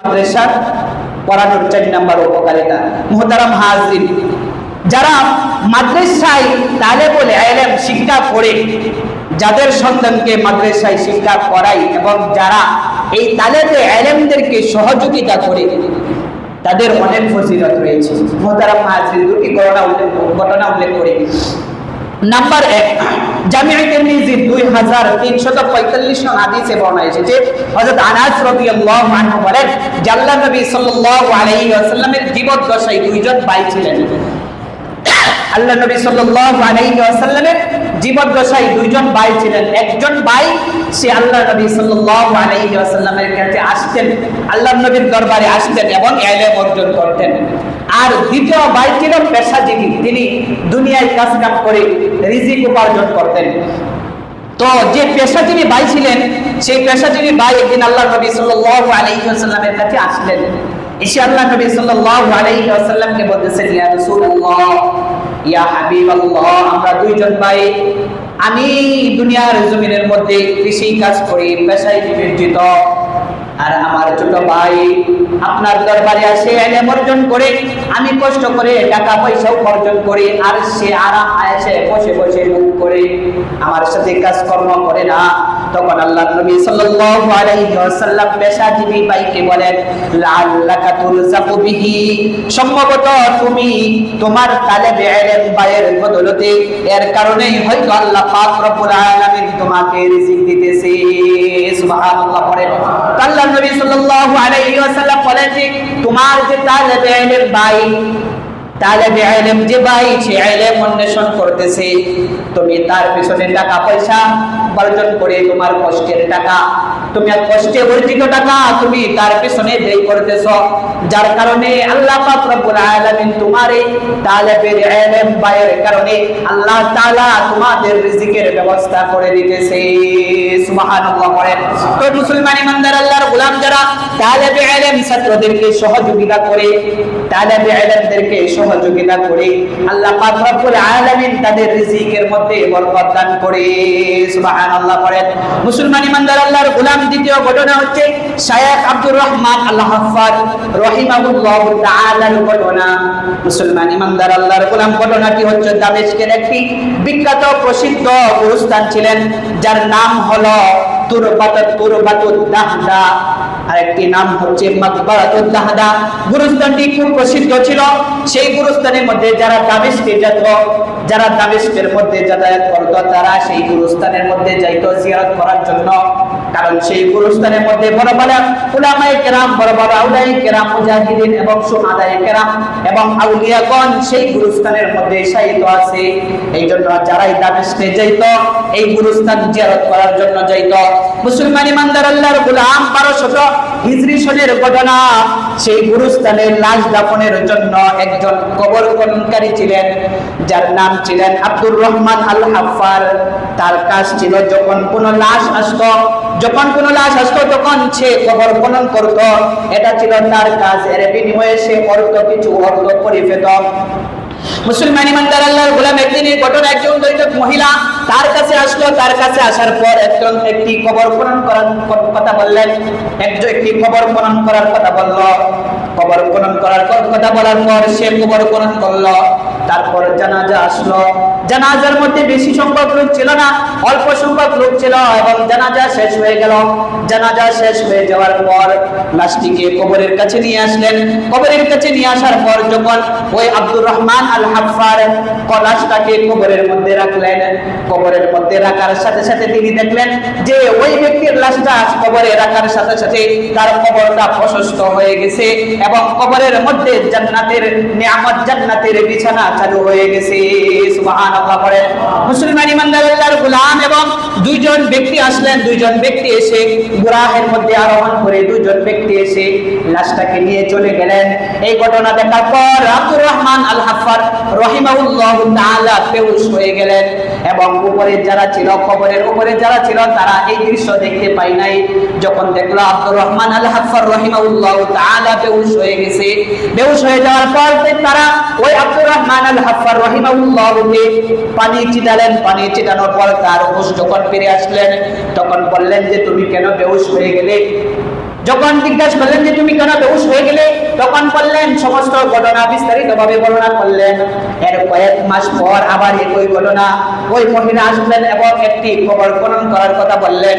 মাদ্রাসা পড়ানোর 4 নাম্বার উপকারিতা। মুহতারাম হাজরিন, যারা মাদ্রাসায় তালেবুল ইলম শিক্ষা পড়ে, যাদের সন্তানকে মাদ্রাসায় শিক্ষা করায় এবং যারা এই তালেবে ইলমদেরকে সহযোগিতা করে, তাদের অনেক ফজিলত রয়েছে। মুহতারাম হাজরিন, দুটি ঘটনা উল্লেখ করি। নাম্বার 1, জামিআ তিরমিজি 2345 নং হাদিসে বর্ণনা এসেছে, হযরত আনাস রাদিয়াল্লাহু আনহু বলেন যে আল্লাহর নবী সাল্লাল্লাহু আলাইহি ওয়াসাল্লামের জীবদ্দশায় দুইজন ভাই ছিলেন। আল্লাহর নবী সাল্লাল্লাহু আলাইহি ওয়াসাল্লামের জীবদ্দশায় দুইজন ভাই ছিলেন। একজন ভাই সে আল্লাহর নবী সাল্লাল্লাহু আলাইহি ওয়াসাল্লামের কাছে আসতেন, আল্লাহর নবীর দরবারে আসতেন এবং ইলম অর্জন করতেন। আর দ্বিতীয় ভাই ছিল পেশাজীবী, তিনি দুনিয়ায় কাজ কাম করে রিজিক উপার্জন করতেন। তো যে পেশাজীবী ভাই ছিলেন, সেই পেশাজীবী ভাই একদিন আল্লাহর নবী সাল্লাল্লাহু আলাইহি ওয়াসাল্লামের কাছে আসলেন। এসে আল্লাহর নবী সাল্লাল্লাহু আলাইহি ওয়াসাল্লামকে বলতেছেন, ইয়া রাসূলুল্লাহ, ইয়া হাবিবাল্লাহ, আমরা দুইজন ভাই, আমি দুনিয়ার জমিনের মধ্যে কৃষি কাজ করি, পেশায় নিয়োজিত, আর আমার ছোট ভাই আপনার দরবারে আসে ইলম অর্জন করে, আমি কষ্ট করে টাকা পয়সা উপার্জন করি, আর সে আরাম আয়েশে বসে বসে মুখ করে আমার সাথে কাজকর্ম করে না। তখন আল্লাহর নবী সাল্লাল্লাহু আলাইহি ওয়াসাল্লাম পেশাজীবী ভাইকে বলেন, লাআল্লাকা তুরযাকু বিহি, সম্ভবত তুমি তোমার তালেবে ইলম ভাইয়ের বদলতে, এর কারণেই হয়তো আল্লাহ পাক রব্বুল আলামিন তোমাকে রিজিক দিতেছে। সুবহানাল্লাহ। পড়ে আল্লাহর নবী সাল্লাল্লাহু আলাইহি ওয়াসাল্লাম বলেন যে তোমার যে তালেবে ইলম ভাই, তালেবে ইলম যে ভাই সে ইলম অন্বেষণ করতেছে, তুমি তার পিছনে টাকা পয়সা উপার্জন করে, তোমার কষ্টের টাকা, তুমি কষ্টে অর্জিত টাকা তুমি তার পিছনে ব্যয় করতেছো, যার কারণে আল্লাহ পাক রব্বুল আলামিন তোমার এই তালেবের ইলম ভাইয়ের কারণে আল্লাহ তাআলা তোমাদের রিজিকের ব্যবস্থা করে দিতেছে। সুবহানাল্লাহ। করেন তো মুসলমান ইমানদার আল্লাহর গোলাম যারা তালেবে ইলম ছাত্রদেরকে সহযোগিতা করে, তালেবে ইলমদেরকে সহযোগিতা করে, আল্লাহ পাক রব্বুল আলামিন তাদের রিজিকের মধ্যে বরকত দান করে। সুবহানাল্লাহ। করেন মুসলমান ইমানদার আল্লাহর গোলাম। দ্বিতীয় ঘটনা হচ্ছে শায়েখ আব্দুর রহমান আল হাফফাজ রাহিমাহুল্লাহু তাআলার ঘটনা। মুসলমান ইমানদার আল্লাহর গোলাম, ঘটনাটি হচ্ছে দামেস্কের একটি বিখ্যাত প্রসিদ্ধ গুরুস্থান ছিলেন, যার নাম হলো তুরবাতুদ দাহদা, আরেকটি নাম হচ্ছে মাকবারাতুদ দাহদা। গুরুস্থানটি খুব প্রসিদ্ধ ছিল। সেই গুরুস্থানের মধ্যে যারা দামেস্কে যেত, যারা দামেস্কের মধ্যে যাতায়াত করত, তারা সেই গুরুস্থানের মধ্যে যাইতো জিয়ারত করার জন্য। কারণ সেই গুরুস্থানের মধ্যে বড় বড় উলামায়ে কেরাম, বড় বড় আউলিয়ায়ে কেরাম, মুজাহিদিন এবং শুহাদায়ে কেরাম এবং আউলিয়াগণ সেই গুরুস্থানের মধ্যে শায়িত আছে। এই জন্য যারাই দামেস্কে যাইতো এই গুরুস্থান জিয়ারত করার জন্য যাইতো। মুসলমান ইমানদার আল্লাহর গোলাম, 1200 হিজরি সনের ঘটনা। সেই গুরুস্থানে লাশ দাফনের জন্য একজন কবর খননকারী ছিলেন, যার নাম ছিলেন আব্দুর রহমান আল হাফফার। তার কাজ ছিল যখন কোনো লাশ আসতো, তখন সে কবর খনন করত, এটা ছিল তার কাজ। এর বিনিময়ে সে কিছু অর্থ পরিফেত। মুসলমান ইমানদার আল্লাহর গোলাম, একদিনের ঘটনা, একজন দরিদ্র মহিলা তার কাছে আসলো। তার কাছে আসার পর একটি কবর খনন করার কথা বললেন, একটি কবর খনন করার কথা বলল। কবর খনন করার কথা বলার পর সে কবর খনন করলো। তারপর জানাজা আসলো। জানাজার মধ্যে বেশি সংখ্যক লোক ছিল না, অল্প সংখ্যক লোক ছিল এবং জানাজা শেষ হয়ে গেল। জানাজা শেষ হয়ে যাওয়ার পর লাশটিকে কবরের কাছে নিয়ে আসলেন। কবরের কাছে নিয়ে আসার পর যখন ওই আব্দুর রহমান আল হাফফার লাশটাকে কবরের মধ্যে রাখলেন, কবরের মধ্যে রাখার সাথে সাথে তিনি দেখলেন যে ওই ব্যক্তির লাশটা কবরে রাখার সাথে সাথে তার কবরটা প্রশস্ত হয়ে গেছে এবং কবরের মধ্যে জান্নাতের নিয়ামত, জান্নাতের বিছানা চালু হয়ে গেছে। সুবহানাল্লাহ। পড়েন মুসলমান ইমানদার আল্লাহর গোলাম, এবং দুইজন ব্যক্তি আসলেন। দুইজন ব্যক্তি এসে বুরাহের মধ্যে আরোহণ করে দুইজন ব্যক্তি এসে লাশটাকে নিয়ে চলে গেলেন। এই ঘটনা দেখার পর আব্দুর রহমান আল হাফফার রাহিমাহুল্লাহু তাআলা বেহুশ হয়ে গেলেন এবং উপরে যারা ছিল, কবরের উপরে যারা ছিল, তারা এই দৃশ্য দেখতে পাই নাই। যখন দেখলো আব্দুর রহমান আল হাফফার রাহিমাহুল্লাহু তাআলা বেহুশ হয়ে গেছে, বেহুশ হয়ে যাওয়ার পর তারা ওই আব্দুর রহমান আল হাফফার রাহিমাহুল্লাহকে পানি ছিটালেন। পানি ছিটানোর পর তার হুঁশ যখন ফিরে আসলেন, তখন বললেন যে তুমি কেন বেহুশ হয়ে গেলে? যখন জিজ্ঞাসা করলেন যে তুমি কেন বেহুশ হয়ে গেলে, তখন বললেন সমস্ত ঘটনা বিস্তারিতভাবে বর্ণনা করলেন। এর কয়েক মাস পর আবার একই ঘটনা, ওই মহিলা আসলেন এবং একটি কবর খনন করার কথা বললেন।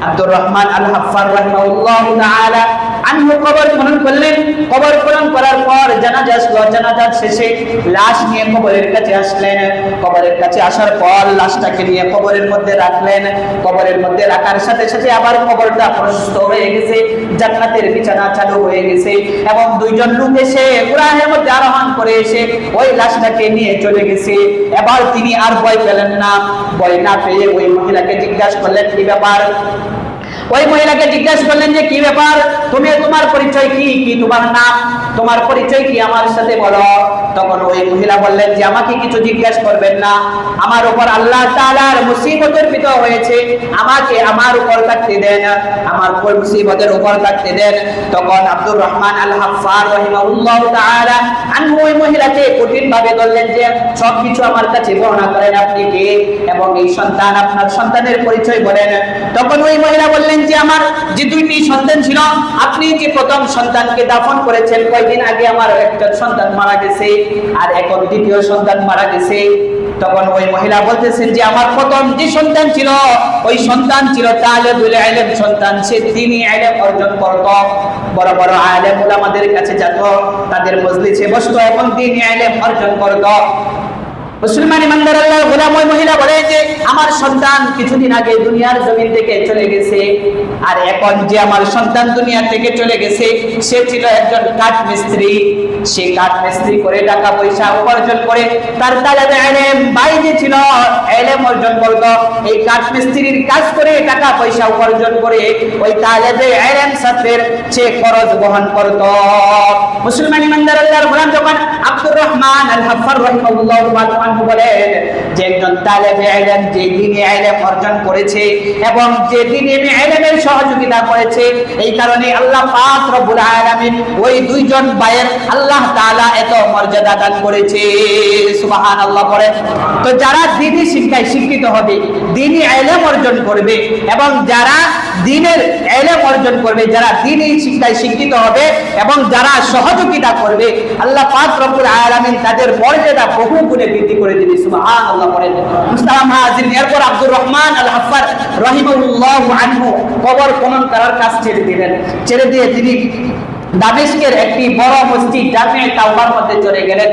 আব্দুর রহমান আল হাফফার রাহিমাহুল্লাহু তাআলা আনহু কবর খনন করলেন। কবর খনন করার পর জানাজা আসলো, জানাজার শেষে লাশ নিয়ে কবরের কাছে আসলেন। কবরের কাছে আসার পর লাশটাকে নিয়ে কবরের মধ্যে রাখলেন। কবরের মধ্যে রাখার সাথে সাথে আবার কবরটা প্রশস্ত হয়ে গেছে, জান্নাতের বিছানা চালু হয়ে গেছে এবং দুইজন লোক এসে কুরআনের মধ্যে আরোহণ করে এসে ওই লাশটাকে নিয়ে চলে গেছে। এবার তিনি আর ভয় পেলেন না। ভয় না পেয়ে ওই মহিলাকে জিজ্ঞাসা করলেন কি ব্যাপার। ওই মহিলাকে জিজ্ঞাসা করলেন যে কি ব্যাপার, তুমি, তোমার পরিচয় কি, কি তোমার নাম, তোমার পরিচয় কি আমার সাথে বলো। তখন ওই মহিলা বললেন যে আমাকে কিছু জিজ্ঞাসা করবেন না, আমার উপর আল্লাহ তাআলার মুসিবত অর্পিত হয়েছে, আমাকে আমার উপর থাকতে দেন, আমার উপর মুসিবতের উপর থাকতে দেন। তখন আব্দুর রহমান আল হাফফার রাহিমাহুল্লাহু তাআলা আনহু ওই মহিলাকে কঠিনভাবে বললেন যে সবকিছু আমার কাছে বর্ণনা করেন, আপনি কে এবং এই সন্তান, আপনার সন্তানের পরিচয় বলেন। তখন ওই মহিলা বললেন যে আমার যে দুইটি সন্তান ছিল, আপনি যে প্রথম সন্তানকে দাফন করেছেন কয়েকদিন আগে আমার একটা সন্তান মারা গেছে, আর এখন দ্বিতীয় সন্তান মারা গেছে। তখন ওই মহিলা বলতেছেন যে আমার প্রথম যে সন্তান ছিল ওই সন্তান ছিল তালেবুল ইলম সন্তান, সে দ্বীনি ইলম অর্জন করত, বড় বড় আলেম উলামাদের কাছে যেত, তাদের মজলিসে বসতো এবং দ্বীনি ইলম অর্জন করত। মুসলমান ইমানদার আল্লাহর গোলাম ওই মহিলা বলে যে আমার সন্তান কিছুদিন আগে দুনিয়ার জমিন থেকে চলে গেছে, আর এখন যে আমার সন্তান দুনিয়া থেকে চলে গেছে সে ছিল একজন কাঠ মিস্ত্রি। সে কাঠ মিস্ত্রি করে টাকা পয়সা উপার্জন করে তার তালেবে ইলম ভাই যে ছিল ইলম অর্জন করত, এই কাঠ মিস্ত্রির কাজ করে টাকা পয়সা উপার্জন করে ওই তালেবে ইলম ছাত্রের সে খরচ বহন করত। মুসলমান ইমানদার আল্লাহর গোলাম যখন আব্দুর রহমান আল হাফফার রাহিমাহুল্লাহু তাআলা বলেন যে একজন তালেবে ইলম যে দ্বীনি ইলম অর্জন করেছে এবং যে দ্বীনি ইলমের সহযোগিতা করেছে, এই কারণে আল্লাহ পাক রব্বুল আলামিন ওই দুইজন ভাইয়ের আল্লাহ তাআলা এত মর্যাদা দান করেছে। সুবহানাল্লাহ পড়েন। তো যারা দ্বীনি শিক্ষায় শিক্ষিত হবে, দ্বীনি ইলম অর্জন করবে এবং যারা দ্বীনের ইলম অর্জন করবে, যারা দ্বীনি শিক্ষায় শিক্ষিত হবে এবং যারা সহযোগিতা করবে, আল্লাহ পাক রব্বুল আলামিন তাদের মর্যাদা বহু গুণে বৃদ্ধি করে দিবে। সুবহানাল্লাহ পড়েন। মুসতাহাম হাজির, এরপর আব্দুর রহমান আল হাফফার রাহিমাহুল্লাহু আনহু কবর খনন করার কাজ ছেড়ে দিলেন। ছেড়ে দিয়ে তিনি দামেস্কের একটি বড় মসজিদ জামিয়া তাওবার মধ্যে চলে গেলেন।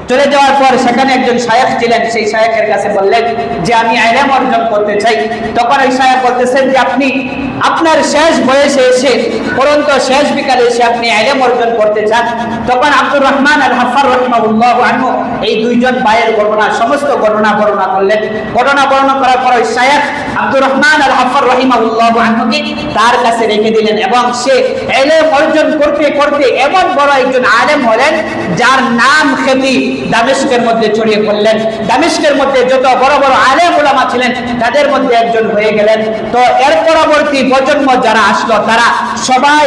চলে যাওয়ার পর সেখানে একজন শায়েখ ছিলেন, সেই শায়েখের কাছে বললেন যে আমি ইলম অর্জন করতে চাই। তখন এই শায়েখ বলতেছেন যে আপনি আপনার শেষ বয়সে এসে পরন্ত শেষ বিকালে এসে আপনি ইলম অর্জন করতে চান। তখন আব্দুর রহমান আল হাফফার রাহিমাহুল্লাহু আনহু এই দুইজন ভাইয়ের ঘটনা, সমস্ত ঘটনা বর্ণনা করলেন। ঘটনা বর্ণনা করার পর ওই শায়েখ আব্দুর রহমান আল হাফফার রাহিমাহুল্লাহু আনহুকে তার কাছে রেখে দিলেন এবং সে ইলম অর্জন করতে করতে এমন বড় একজন আলেম হলেন যার নাম খ্যাতি দামেস্কের মধ্যে ছড়িয়ে পড়লেন। দামেস্কের মধ্যে যত বড় বড় আলেম উলামা ছিলেন তাদের মধ্যে একজন হয়ে গেলেন। তো এর পরবর্তী প্রজন্ম যারা আসলো তারা সবাই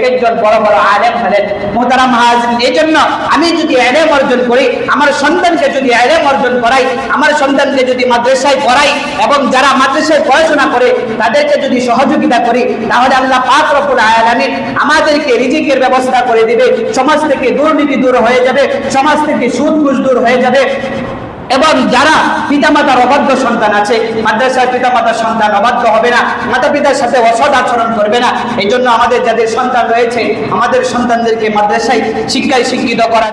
একজন বড় বড় আলেম হলেন। মুহতারাম হাজিরিন, এই জন্য আমি যদি ইলম অর্জন করি, আমার সন্তানকে যদি ইলম অর্জন করাই, আমার সন্তানকে যদি মাদ্রাসায় পড়াই এবং যারা মাদ্রাসায় পড়াশোনা করে তাদেরকে যদি সহযোগিতা করি, তাহলে আল্লাহ পাক রব্বুল আলামিন আমাদেরকে রিজিকের ব্যবস্থা করে দিবে। সমাজ থেকে দুর্নীতি দূর হয়ে যাবে, সমাজ থেকে সুদ ঘুষ দূর হয়ে যাবে। এবং যারা পিতামাতার অবাধ্য সন্তান আছে, মাদ্রাসার পিতামাতার সন্তান অবাধ্য হবে না, মাতা পিতার সাথে অসৎ আচরণ করবে না। এই জন্য আমাদের যাদের সন্তান রয়েছে, আমাদের সন্তানদেরকে মাদ্রাসায় শিক্ষায় শিক্ষিত করা।